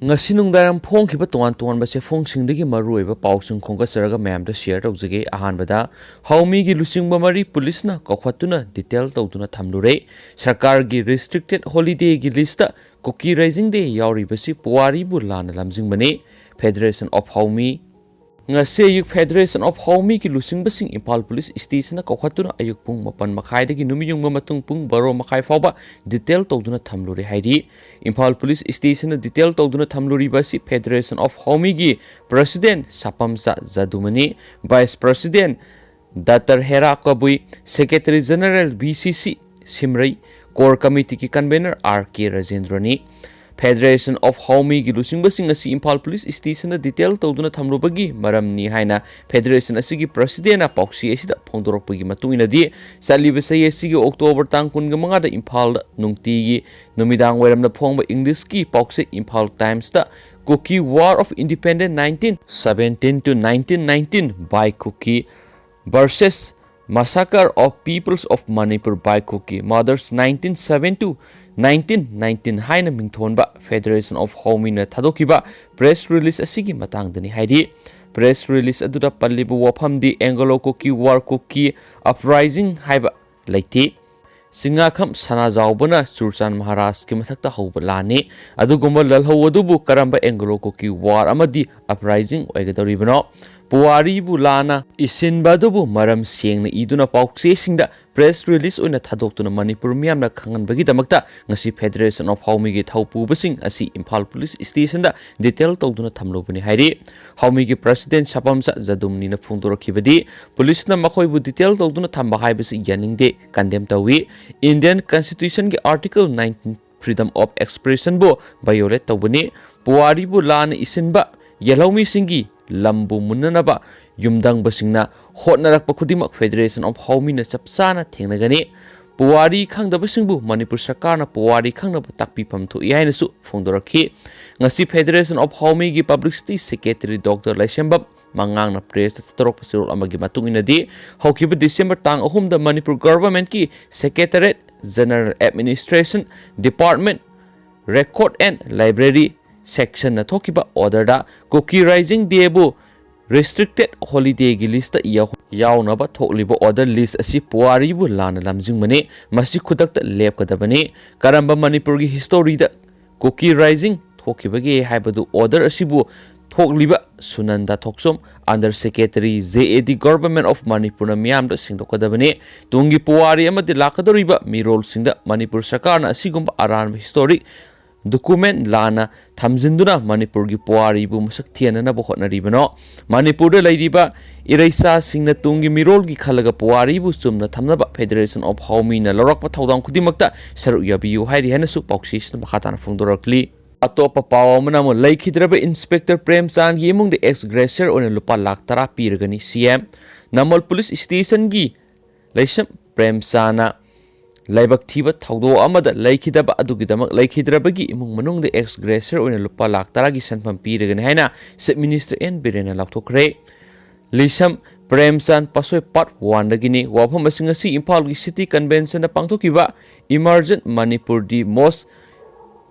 ngasi nungdaram phong khiba tuan tuan ba se phong singdagi maroi ba pausung khongka charaga mayam da share tawjage ahan bada haumi gi lusing ba mari police na kokhatuna detail tawduna thamlure sarkar gi restricted holiday gi list cookie raising day yauri basi puari bu lana lamjing bane Federation of Haumi ngase yuk Federation of Haumi ki lusing basing Impal Police Station na kokhatuna ayuk pung mapan makai dagi numiyung matung pung baro makai fawba detail tawduna thamluri haidi Impal Police Station na detail tawduna thamluri basi Federation of Haumi gi President Sapamsa Zadumani Vice President Dr. Hera Kabui Secretary General BCC Simrai Core Committee ki Convener R.K. Rajendrani Federation of Haumi gi lusing basing asi Impal Police Station na detail tawduna thamlubagi maram ni haina Federation asigi President na pauksi asida phongdorokpagi matuina di saliba sai asigi October tang 15 da Impal nungti gi numidang weram na phongba English ki pauksi Impal Times da Cookie War of Independence 1917 to 1919 by Cookie versus Massacre of Peoples of Manipur by Cookie Mothers 1907 to 1919 haina mingthonba Federation of Haumi na thadokiba press release asigi matangdani haidi press release aduda pallibu wafam di Anglo Cookie War Cookie uprising haiba laiti Singakham Sanajawbana Churchan Maharaj ki mathakta hauba lani adugumba lalho adubu karamba Anglo Cookie War amadi uprising oigadoribano Puari bulana isin badubu maram sieng na iduna paukse singda press release oina thadok na Manipur miyam na khangan bagi damakta ngasi Federation of Haumi gi thaupu basing asi Impal Police Station da detail tawduna thamlobani hairi Haumi gi President Sapamsa Zadumni na phongdorakhibadi police na makhoi bu detail tawduna thamba haibasi yaningde condemn tawi Indian Constitution gi Article 19 Freedom of Expression bo violate tawbani Puari bulana isin ba yelawmi singi lambu munanaba yumdang basingna hotnarakpa khudimak Federation of Haumi na chapsana thengnagani puwari khangdaba singbu Manipur Sarkar na puwari khangnaba takpifam thoi haina su phongdorakhi ngasi Federation of Haumi gi Publicity Secretary Dr. Laisembab mangang na press tatorok pasirol amagi matungina di hokiba December tang 3 da Manipur Government ki Secretariat General Administration Department Record and Library section na thokiba order da cookie rising debu restricted holiday gi list yaw na ba thokliba order list asi puari bu lana lamjing mane masi khudak ta lep kadabani karamba Manipur gi history da cookie rising thokiba ge haibadu order asibu thokliba Sunanda Thoksom under Secretary JAD Government of Manipur na miyam da singdokadabani tungi puari amadi lakadoriba mirol singda Manipur Sarkar na asigumba aran history document lana thamjinduna Manipur gi puari bu masak thiana na bohot na ribano Manipur da laidiba iraisa singna tungi mirol gi khalaga puari bu sumna thamnaba Federation of Haumi na lorakpa thodang khudimakta saru yabiu hairi hana su pausis na makhatana phongdorakli atopa pawa mana mo laikhidraba Inspector Premchand gi mung de ex gracier on lupa lakh tara pirgani CM Namal Police Station gi laisam Premchand Laibak thiba thawdo amada laikhidaba adugidamak laikhidrabagi imung manung de ex gracier oina lupa lakh taragi sanpam piragani haina Chief Minister N Birena lakthokre Lisam Premchand pasoi part 1 dagini wafam asingasi Impal gi City Convention na pangthokiba Emergent Manipur the most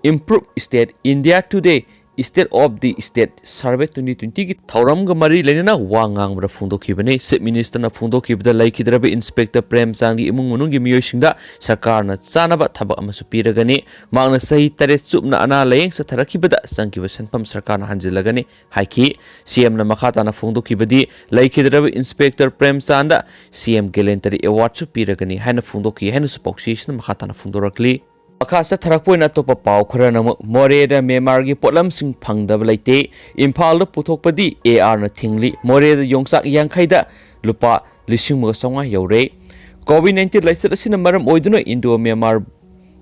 improved state India today State of the State Survey 2020 ki thauram ga mari lenana wangang bra phungdokhibani Chief Minister na phungdokhibda laikhidraba Inspector Premchand gi imung munung gi miyoi singda sarkar na chanaba thabak amasu piragani mangna sahi tare chupna ana layeng sa tharakhibada sangkiba sanpam sarkar na hanjilagani haiki CM na makhata na phungdokhibadi laikhidraba Inspector Premchand da CM Gallantry Award su piragani haina phungdokhi haina su pausis na makhata na phungdorakli Akasa tharakpoin atopa pau khara na more da Myanmar gi potlam sing phangdab laite Impal da puthokpadi AR na thingli more da yongsak yangkhai da lupa lising mo songa yore COVID-19 laisat asina maram oiduna Indo Myanmar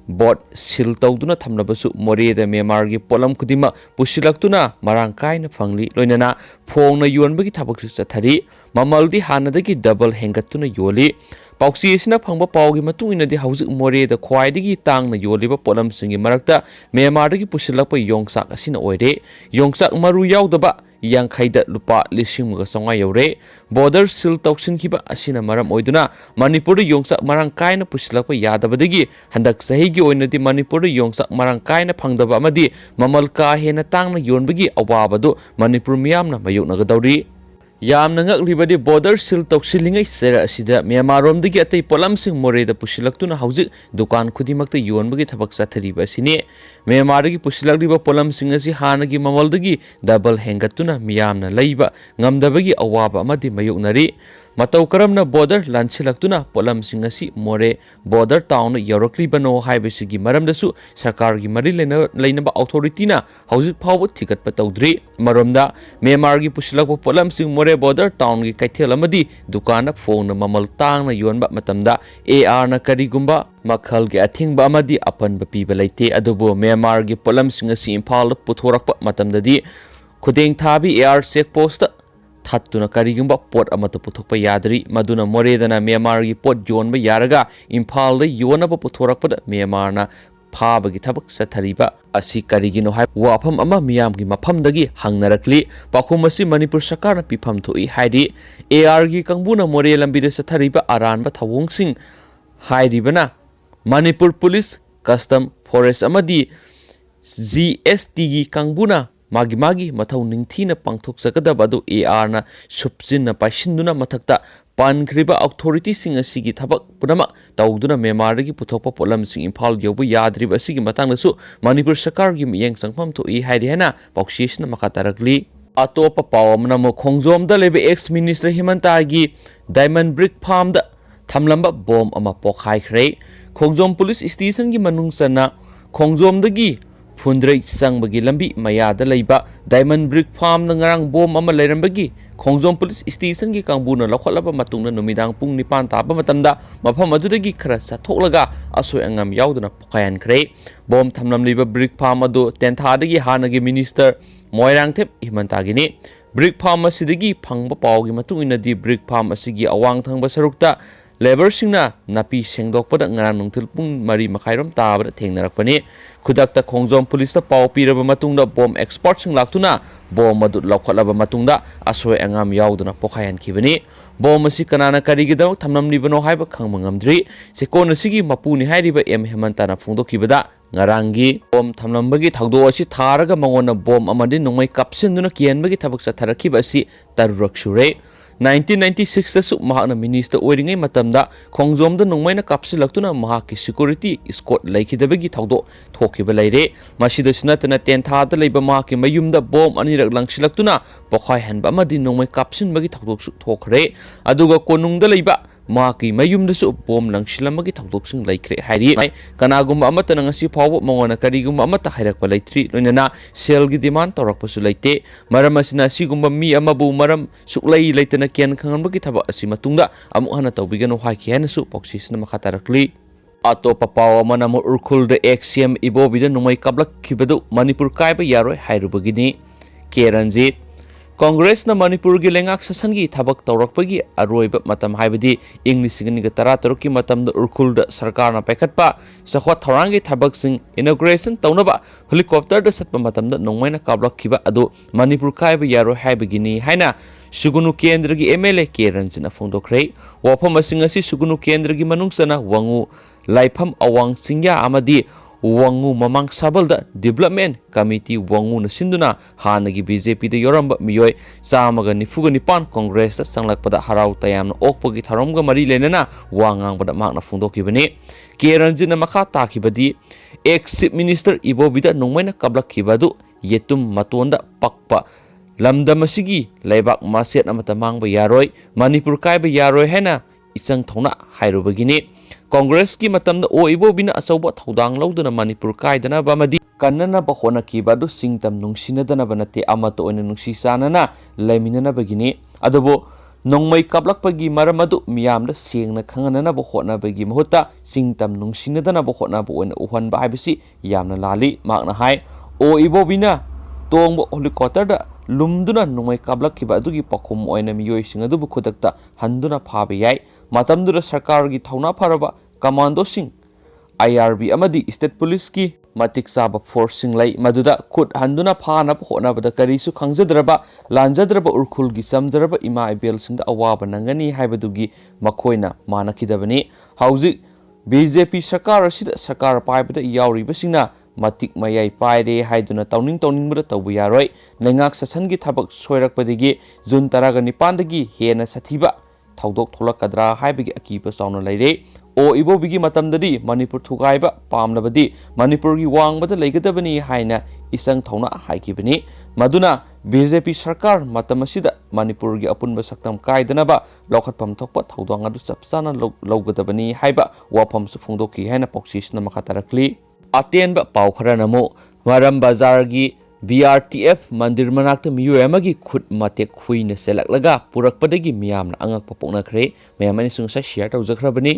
board sil tawduna thamnabasu more da Myanmar gi potlam khudima pusilaktuna marang kaina phangli loinana phongna yonbagi thabak su chathari mamaldi hanadagi double hengatuna yoli Pauksi isina phangba paugi matungina di hauzik more da khwaidagi tangna yoliba polam singi marakta Myanmar dagi pusilakpa yongsak asina oire yongsak maru yaudaba यांखैदा लुपा लिसिंग मगा संगा you're border seal तौसिनखिबा असिना मरम ओइदुना मणिपुर योंगसा मरंग कायना पुसिलकपा यादबदगी हंदक सहीगी ओइनदि मणिपुर योंगसा मरंग कायना फंगदबा अमदि ममल का हेना तांगना योनबगी अवाबदु Manipur मियामना मायोगनगदौरी यामना ngakliबदि border seal तौसिलिंगै सेरा असिदा म्यांमारोमदगी अतै पोलमसिंग मोरेदा पुसिलक्तुना हौजिक दुकान खुदिमक्ता योनबगी थबक चथरिबा असिने म्यांमारगी पुसिलक्लिबा पोलमसिंग असि हानगी ममलदगी double हेंगतुना मियामना लैबा ngamdabagi अवाबा अमदि मायोगनरि मतौ करमना border लांसिलक्तुना पोलमसिंग असि मोरे border town यौरक्लिबनो हाइबसिगी मरमदसु सरकारगी मरि लेनबा अथॉरिटीना हौजिक फावबो थिगतपा तौद्रि मरमदा म्यांमारगी पुसिलकपा पोलमसिंग मोरे बॉर्डर टाउन की कैथेल अमदी दुकान फोन ममल तांगना योनबा मतमदा AR ना करिगुंबा मखल के अथिंगबा अमदी अपनबा पीबा लैते अदुबो म्यांमारगी पोलमसिंग असि इम्फाल पुथोरकपा मतमददी खुदेंग थाबी AR चेक पोस्ट थातुना करिगुंबा पोट अमत पुथोकपा यादरी मदुना मोरेदना म्यांमारगी पोट योनबा यारगा इम्फाल द योनबा पुथोरकपा म्यांमारना फाबगी थबक सथरिबा असि करिगिनो हाय वाफम अमा मियामगी मफमदगी हंगनरकली पाखुम असि मणिपुर सरकारना पिफम थोई हाइदि AR गी कंबुना मोरे लंबिदे सथरिबा अरानबा थवोंगसिंग हाइरिबना मणिपुर पुलिस कस्टम फॉरेस्ट अमदी GST गी कंबुना मागी मथौ निंगथीना पांथोकसकदब अदु AR ना सुपसिन पाइसिन्दुना मथक्ता पानख्रिबा अथॉरिटी सिंग असिगी थबक पुनमक तौदुना म्यांमारगी पुथोकपा पोलमसिंग इम्फाल यौबु याद्रिबा असिगी मतांगदसु मणिपुर सरकारगी मियेंग संगफम थोई हाइदि हेना पाउसियसना मखा तारकली अतोपा पाव अमना मो खोंगजोमदा लेबे एक्स मिनिस्टर हिमंतागी डायमंड ब्रिक फार्म दा थमलंबा बॉम्ब अमा पोखाइख्रे खोंगजोम पुलिस स्टेशन की मनुंगसना खोंगजोमदगी फुंद्रै संबगी लंबी मयादा लैबा डायमंड ब्रिक फार्म नंगरांग बॉम्ब अमा लेरंबगी खोंगजोम पुलिस स्टेशन की कांगबुना लखलबा मतुंगना नुमिदांग पुंग 9 ताबा मतमदा मफम अदुदगी खरा साथोकलगा असोय अंगम याउदना पोखायनख्रे बॉम्ब थमलमलिबा ब्रिक फार्म अदु तेंथादगी हानगी मिनिस्टर मोयरांगथेप हिमंतागिनी ब्रिक फार्म असिदगी फंगबा पावगी मतुंगिनदी ब्रिक फार्म असिगी अवांग थंगबा सरुक्ता लेबर सिंगना नापी सेंगदोकपदा ngarang nungthil pung 4 makhairom tabada thengnarakpani khudakta khongjom police ta paw piraba matungda bomb expert sing laktuna bomb adu laukhalaba matungda asoi angam yauduna pokhayan khibani bomb asi kanana karigidam thamnamlibano haiba khangma ngamdri sekon asigi mapuni hairiba M Hemantana phungdokhibada ngarangi bomb thamlambagi thagdo asi tharaga mangona bomb amadi nongmai kapsinduna kianbagi thabak satharakhiba asi tarurakshure 1996 तसु महाना minister ओइरिंगै मतमदा खोंगजोमदा नोंमैना कापसिलक्तुना महाकी security squad लैखिदबगी थौदो थोखिबा लैरे मसिदसु नतना तेंथादा लैबा महाकी मयुमदा बॉम्ब अनिरक लंगसिलक्तुना पोखाय हनबा अमदि नोंमै कापसिनबगी थौदोकसु थोखरे अदुगा कोनुंगदा लैबा माकी मयुमदसु बॉम्ब लंगसिलमगी थौदोकसिंग लैख्रे हाइरि कनागुम अमतना ngasi फावबो मंगना करिगुम अमता हाइरकपा लैथ्रि लोइनना सेलगी डिमांड तौरकपसु लैते मरम असिना सिगुम मी अमबु मरम सुक्लै लैतना केन खंगनबगी थबा असि मतुंगदा अमु हना तौबिगनो हाइखि हैनसु पॉक्सिसना मखा तारकली अतोपा पाव अमना मु उरखुल द XCM इबोबिदा नुमै कबलक खिबदु मणिपुर कायबा यारोय हाइरुबगिनी के रंजीत कांग्रेस न मणिपुर की लेंगाक ससंगी थबक तौरकपगी अरोइब मतम हाइबदी इंग्लिश सिंगनिग तरा तरुकी मतम द उरखुल द सरकार न पैखतपा सखवा थौरांगी थबक सिंग इनॉग्रेशन तौनबा हेलीकॉप्टर द सतप मतम द नोंमैना काबलक खिबा अदो मणिपुर कायब यारो हाइबगिनी हाइना सुगुनु केंद्र की MLA के रंजना फोंदोखरे वाफम सिंग असि सुगुनु केंद्र की मनुंगसना वंगु लाइफम अवांग सिंग्या अमदी वंगु ममांग साबल द डेवलपमेंट कमिटी वंगु न सिंदुना हानगी BJP द योरंब मियोय चामग निफुग निपान कांग्रेस द संगलकपदा हराउ तयाम ओकपगी थरमग मरी लेनना वांगांगबदा मागना फुंदोखिबनी के रंजना मखा ताखिबदी एक्स चीफ मिनिस्टर इबोबिदा नोंमैना कबलखिबदु येतुम मतोंदा पक्पा लमदमसिगी लेबाक मासेट अमता मांगबा यारोय मणिपुर कायबा यारोय हैना इचंग थौना हाइरुबगिनी कांग्रेस की मतमदा ओ इबोबिना असौबा थौदांग लौदना मणिपुर कायदना बामदी कन्नना बखोना किबादु सिंगतम नुंगसिनदना बनते अमत ओइना नुंगसि सानना लेमिनना बगिनी अदबो नोंमै काबलकपगी मरमदु मियामदा सेंगना खंगनना बखोना बगी महुता सिंगतम नुंगसिनदना बखोना ओइना उहनबा हाइबसि यामना लाली मागना हाय ओ इबोबिना तोंबो हेलीकॉप्टर दा लुमदुना नोंमै काबलखिबा अदुगी पखुम ओइना मियोइसिंग अदुबु खुदक्ता हंदुना फाबा याय मतमदुरा सरकार की थौना फरबा कमांडो सिंह IRB अमदी स्टेट पुलिस की matik saba forcing lay maduda khut handuna phana phona bada karisu khangjadraba lanjadraba urkhul gi samdraba ima ibel singda awaba nangani haibadugi makoina manakidabani hauji BJP sarkar asida sarkar paibada yauribasingna matik mayai paire haiduna tauning bada tawbu yaroi lengak sasangi thabak soirakpadigi jun taraga nipandagi hena sathiba thaudok tholakadra haibagi akiba sauna laire o ibobigi matamdadi manipur thugaiba pamnabadi manipur gi wangbada leigadabani haina isang thona haikibani maduna BJP sarkar matamasida manipur gi apunba saktam kaidanaba lokhatpam thokpa thaudang adu chapsana logadabani haiba wafam su phungdoki haina poksisna makatarakli atenba pau khara namo maram bazar gi BRTF mandir manakta miyo amagi khut mate khuina selaklaga purakpadagi miyamna angak papokna khre mayamani sungsa share tawjakhrabani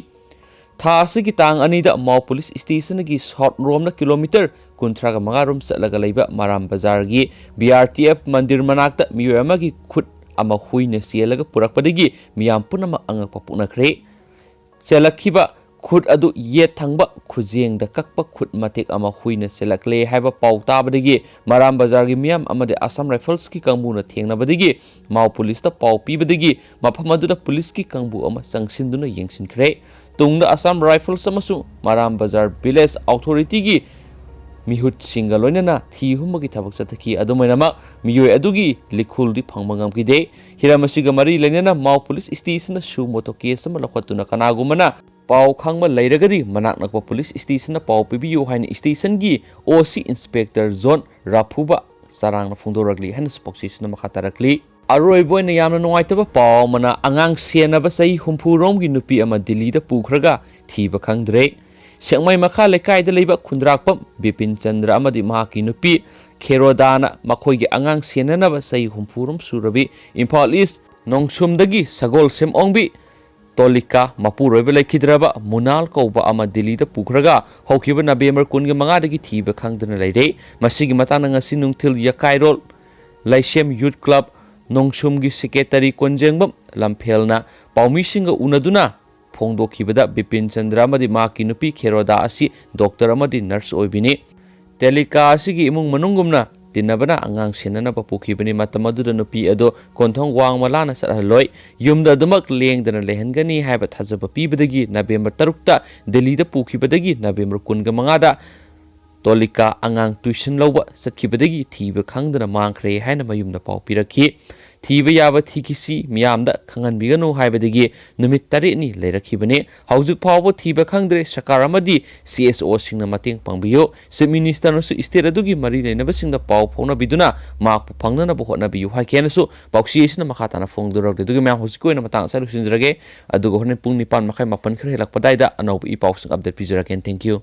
tha asigi tang anida mau police station gi short romna kilometer kunthraga mangarum salaga leiba maram bazar gi BRTF mandir manakta miyo amagi khut ama khuina selaga purakpadagi miyam punama angak papokna khre selakhiba khut adu ye thangba khujeng da kakpa khut matek ama huina selakle haiba pau tabadagi maram bazar gi miyam amade Assam Rifles ki kangbu na thengna badagi mau police ta pau pi badagi mafam adu da police ki kangbu ama sangsinduna yengsin khre tungda Assam Rifles amasu maram bazar village authority gi mihut singaloinana thi humagi thabak chathaki adumainama miyoi adugi likhul di phangmangam ki de hiramasiga mari lenena mau police station su moto case ama lokhatuna kanagumana pau khangma leiragadi manak nakpa police station na pau pibiyo haina station gi OC inspector zone raphuba sarang na phungdoragli haina spokesman makhatarakli aroi boina yamna nuaitaba pau mana angang senaba sai humpurom gi nupi ama Delhi da pukhraga thiba khangdre sengmai makha lekai da leiba khundrakpam Bipin Chandra amadi mahaki nupi Kherodana makhoi gi angang senanaba sai humpurom surabi Imphal East nongsumdagi sagol sem ongbi Tolika Mapuroi Belekhidraba Munal Kauba ama Delhi da pukhraga hokhiba November 15 dagi thiba khangdana leire masigi matana ngasi nungthil yakairol Laisem Youth Club nongsumgi secretary konjengbam lamphelna paumisinga unaduna phongdokhibada Bipin Chandra amadi maki nupi Kheroda asi doctor amadi nurse oibini telika asigi imung manungumna tinabana angang senana papukhibani matamaduda nupi ado konthong wang malana sarhaloi yumda dumak lengdana lehangani haiba thajaba pibadagi November 3 ta Delhi da pukhibadagi November 15 da tolika angang tuition loba satkibadagi thiba khangdana mangkhre haina mayumna pau pirakhi thiba yaba thikisi miyamda khangan biganu haibadagi numit tare ni leirakhibane haujuk phawbo thiba khangdre sakar amadi CSO singna mateng pangbiyo chief minister no su state adugi mari leinaba singna paw phona biduna mak phangnana bo hotna biyu haikenasu pauksi isna makhatana phongdorok dedugi ma hosikoina matang sa lusinjrage adugo horne pung 9 makhai 8 khre helak padaida anob I paw sing update pijaraken thank you